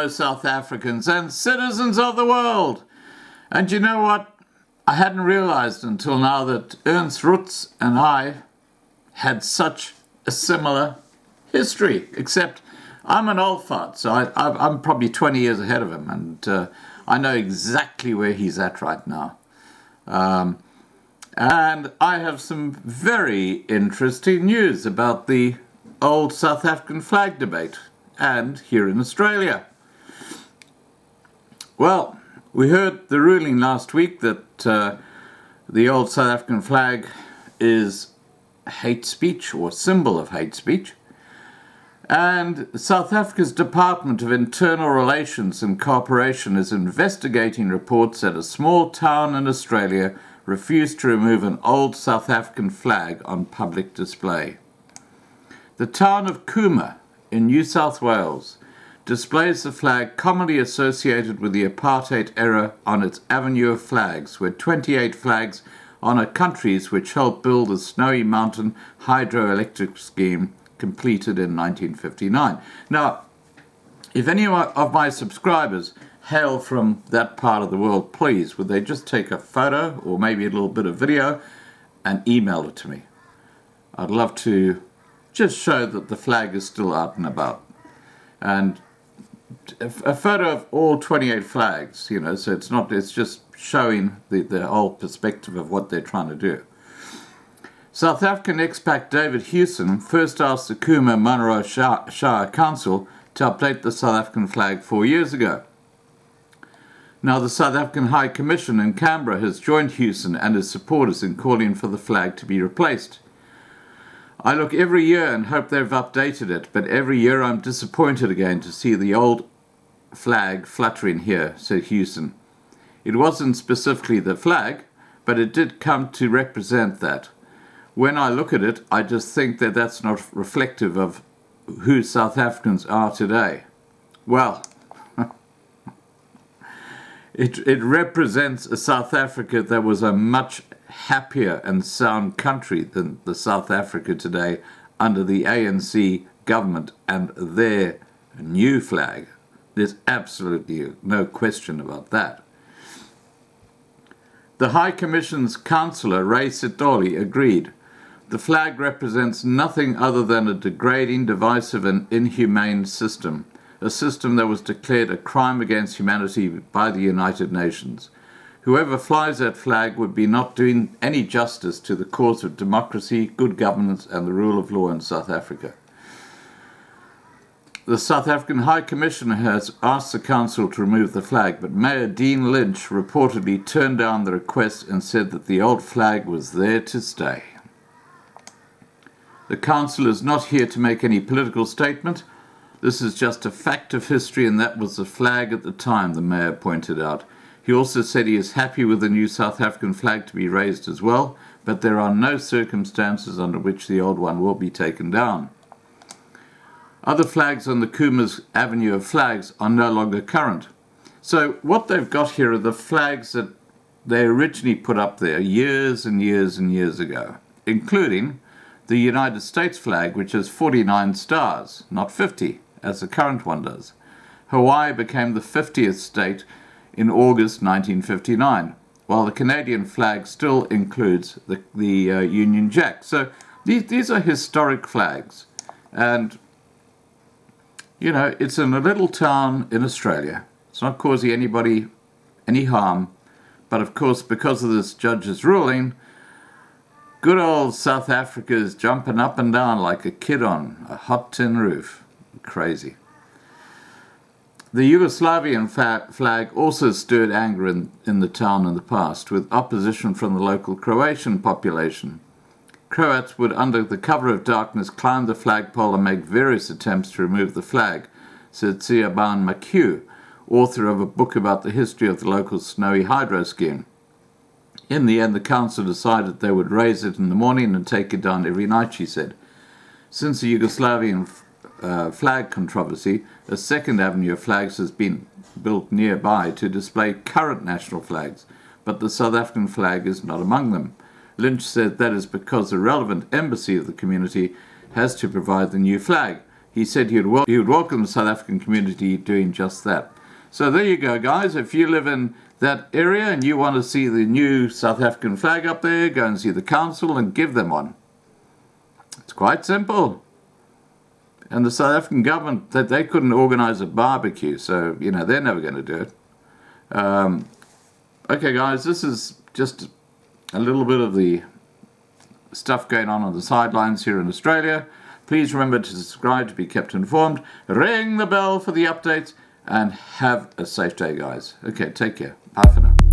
fellow South Africans and citizens of the world. And you know what? I hadn't realized until now that Ernst Rutz and I had such a similar history, except I'm an old fart, so I'm probably 20 years ahead of him, and I know exactly where he's at right now. And I have some very interesting news about the old South African flag debate, and here in Australia. Well, we heard the ruling last week that the old South African flag is hate speech or symbol of hate speech. And South Africa's Department of Internal Relations and Cooperation is investigating reports that a small town in Australia refused to remove an old South African flag on public display. The town of Cooma in New South Wales displays the flag commonly associated with the apartheid era on its avenue of flags, where 28 flags honour countries which helped build the Snowy Mountain hydroelectric scheme completed in 1959. Now, if any of my subscribers hail from that part of the world, please, would they just take a photo or maybe a little bit of video and email it to me? I'd love to just show that the flag is still out and about. And a photo of all 28 flags, so it's just showing the whole perspective of what they're trying to do. South African expat David Hewson first asked the Cooma Monroe Shire Council to update the South African flag 4 years ago. Now, the South African High Commission in Canberra has joined Hewson and his supporters in calling for the flag to be replaced. I look every year and hope they've updated it, but every year I'm disappointed again to see the old flag fluttering here, said Hewson. It wasn't specifically the flag, but it did come to represent that. When I look at it, I just think that that's not reflective of who South Africans are today. Well, it represents a South Africa that was a much happier and sound country than the South Africa today under the ANC government and their new flag. There's absolutely no question about that. The High Commission's councillor, Ray Sitoli, agreed. The flag represents nothing other than a degrading, divisive and inhumane system, a system that was declared a crime against humanity by the United Nations. Whoever flies that flag would be not doing any justice to the cause of democracy, good governance and the rule of law in South Africa. The South African High Commissioner has asked the council to remove the flag, but Mayor Dean Lynch reportedly turned down the request and said that the old flag was there to stay. The council is not here to make any political statement. This is just a fact of history, and that was the flag at the time, the mayor pointed out. He also said he is happy with the new South African flag to be raised as well, but there are no circumstances under which the old one will be taken down. Other flags on the Cooma's Avenue of Flags are no longer current. So what they've got here are the flags that they originally put up there years and years and years ago, including the United States flag, which has 49 stars, not 50, as the current one does. Hawaii became the 50th state in August 1959, while the Canadian flag still includes the Union Jack. So these are historic flags. And, it's in a little town in Australia. It's not causing anybody any harm. But, of course, because of this judge's ruling, good old South Africa is jumping up and down like a kid on a hot tin roof. Crazy. The Yugoslavian flag also stirred anger in the town in the past, with opposition from the local Croatian population. Croats would, under the cover of darkness, climb the flagpole and make various attempts to remove the flag, said Siaban Makiu, author of a book about the history of the local snowy hydro scheme. In the end, the council decided they would raise it in the morning and take it down every night, she said. Since the Yugoslavian flag controversy, a second avenue of flags has been built nearby to display current national flags, but the South African flag is not among them. Lynch said that is because the relevant embassy of the community has to provide the new flag. he said he would welcome the South African community doing just that. So there you go, guys. If you live in that area and you want to see the new South African flag up there, go and see the council and give them one. It's quite simple. And the South African government, that they couldn't organize a barbecue, so they're never going to do it. Okay, guys, this is just a little bit of the stuff going on the sidelines here in Australia. Please remember to subscribe to be kept informed. Ring the bell for the updates, and have a safe day, guys. Okay, take care. Bye for now.